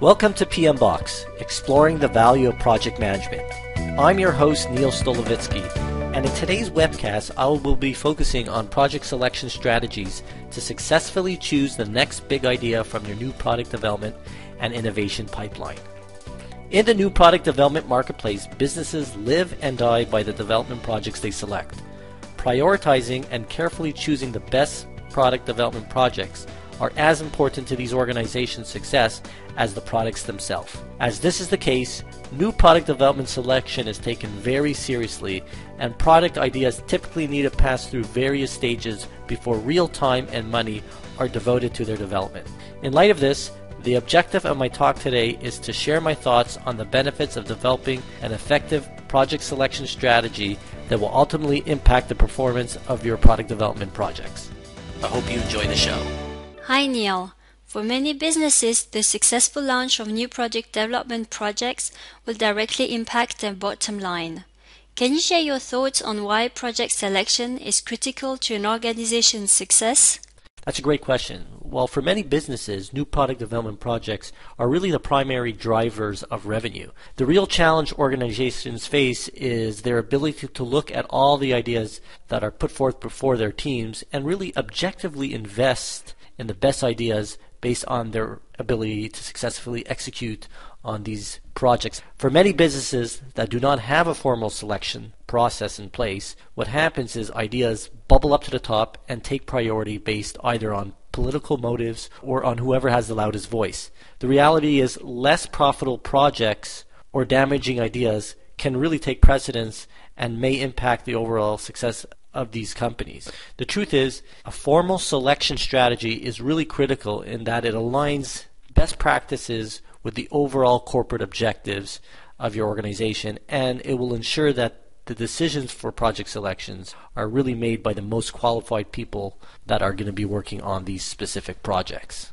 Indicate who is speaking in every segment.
Speaker 1: Welcome to PM Box, exploring the value of project management. I'm your host, Neil Stolovitsky, and in today's webcast, I will be focusing on project selection strategies to successfully choose the next big idea from your new product development and innovation pipeline. In the new product development marketplace, businesses live and die by the development projects they select. Prioritizing and carefully choosing the best product development projects are as important to these organizations' success as the products themselves. As this is the case, new product development selection is taken very seriously, and product ideas typically need to pass through various stages before real time and money are devoted to their development. In light of this, the objective of my talk today is to share my thoughts on the benefits of developing an effective project selection strategy that will ultimately impact the performance of your product development projects. I hope you enjoy the show.
Speaker 2: Hi Neil. For many businesses, the successful launch of new product development projects will directly impact their bottom line. Can you share your thoughts on why project selection is critical to an organization's success?
Speaker 1: That's a great question. Well, for many businesses, new product development projects are really the primary drivers of revenue. The real challenge organizations face is their ability to look at all the ideas that are put forth before their teams and really objectively invest in the best ideas based on their ability to successfully execute on these projects. For many businesses that do not have a formal selection process in place, what happens is ideas bubble up to the top and take priority based either on political motives or on whoever has the loudest voice. The reality is less profitable projects or damaging ideas can really take precedence and may impact the overall success of these companies. The truth is, a formal selection strategy is really critical in that it aligns best practices with the overall corporate objectives of your organization, and it will ensure that the decisions for project selections are really made by the most qualified people that are going to be working on these specific projects.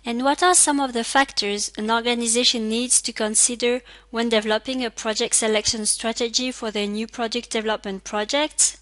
Speaker 2: And what are some of the factors an organization needs to consider when developing a project selection strategy for their new product development projects?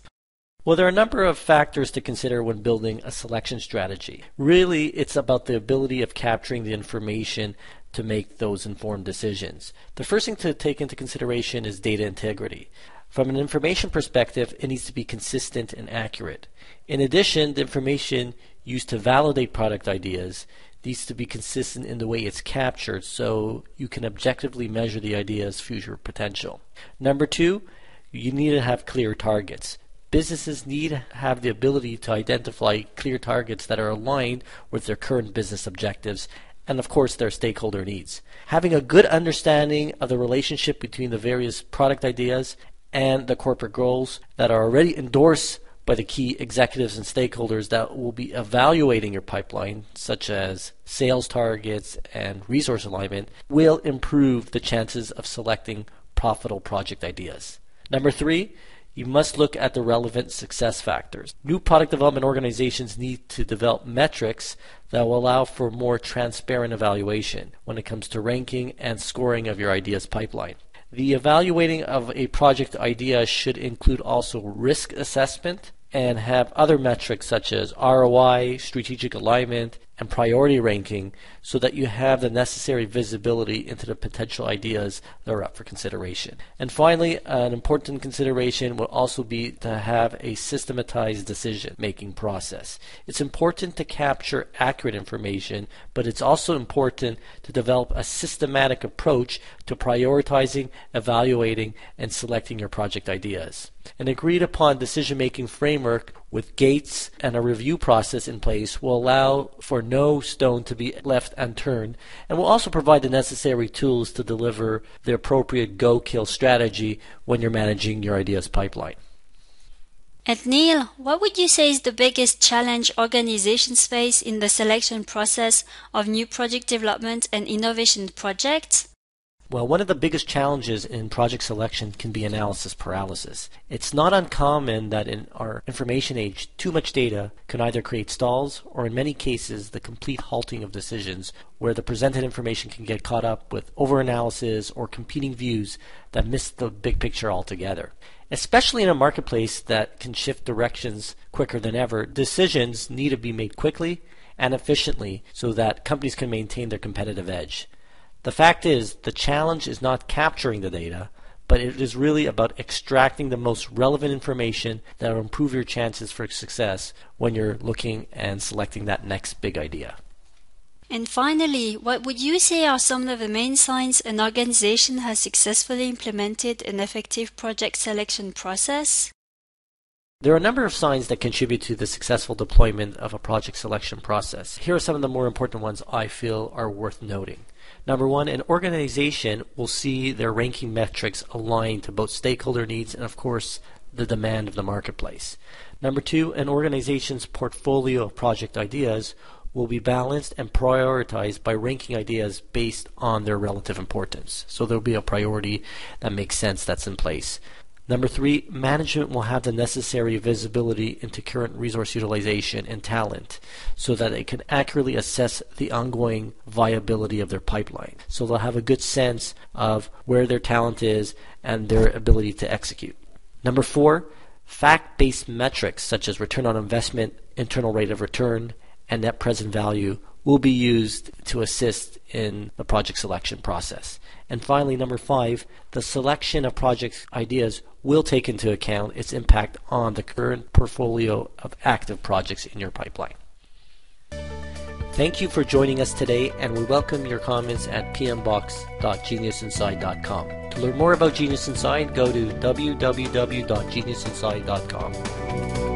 Speaker 1: Well, there are a number of factors to consider when building a selection strategy. Really, it's about the ability of capturing the information to make those informed decisions. The first thing to take into consideration is data integrity. From an information perspective, it needs to be consistent and accurate. In addition, the information used to validate product ideas needs to be consistent in the way it's captured so you can objectively measure the idea's future potential. Number two, you need to have clear targets. Businesses need to have the ability to identify clear targets that are aligned with their current business objectives and, of course, their stakeholder needs. Having a good understanding of the relationship between the various product ideas and the corporate goals that are already endorsed by the key executives and stakeholders that will be evaluating your pipeline, such as sales targets and resource alignment, will improve the chances of selecting profitable project ideas. Number three, you must look at the relevant success factors. New product development organizations need to develop metrics that will allow for more transparent evaluation when it comes to ranking and scoring of your ideas pipeline. The evaluating of a project idea should include also risk assessment and have other metrics such as ROI, strategic alignment, and priority ranking so that you have the necessary visibility into the potential ideas that are up for consideration. And finally, an important consideration will also be to have a systematized decision-making process. It's important to capture accurate information, but it's also important to develop a systematic approach to prioritizing, evaluating, and selecting your project ideas. An agreed upon decision-making framework with gates and a review process in place will allow for no stone to be left unturned and will also provide the necessary tools to deliver the appropriate go-kill strategy when you're managing your ideas pipeline.
Speaker 2: And Neil, what would you say is the biggest challenge organizations face in the selection process of new product development and innovation projects?
Speaker 1: Well, one of the biggest challenges in project selection can be analysis paralysis. It's not uncommon that in our information age, too much data can either create stalls or in many cases the complete halting of decisions where the presented information can get caught up with overanalysis or competing views that miss the big picture altogether. Especially in a marketplace that can shift directions quicker than ever, decisions need to be made quickly and efficiently so that companies can maintain their competitive edge. The fact is, the challenge is not capturing the data, but it is really about extracting the most relevant information that will improve your chances for success when you're looking and selecting that next big idea.
Speaker 2: And finally, what would you say are some of the main signs an organization has successfully implemented an effective project selection process?
Speaker 1: There are a number of signs that contribute to the successful deployment of a project selection process. Here are some of the more important ones I feel are worth noting. Number one, an organization will see their ranking metrics aligned to both stakeholder needs and, of course, the demand of the marketplace. Number two, an organization's portfolio of project ideas will be balanced and prioritized by ranking ideas based on their relative importance. So there will be a priority that makes sense that's in place. Number three, management will have the necessary visibility into current resource utilization and talent so that it can accurately assess the ongoing viability of their pipeline. So they'll have a good sense of where their talent is and their ability to execute. Number four, fact-based metrics such as return on investment, internal rate of return, and net present value will be used to assist in the project selection process. And finally, number five, the selection of project ideas will take into account its impact on the current portfolio of active projects in your pipeline. Thank you for joining us today, and we welcome your comments at pmbox.geniusinside.com. To learn more about Genius Inside, go to www.geniusinside.com.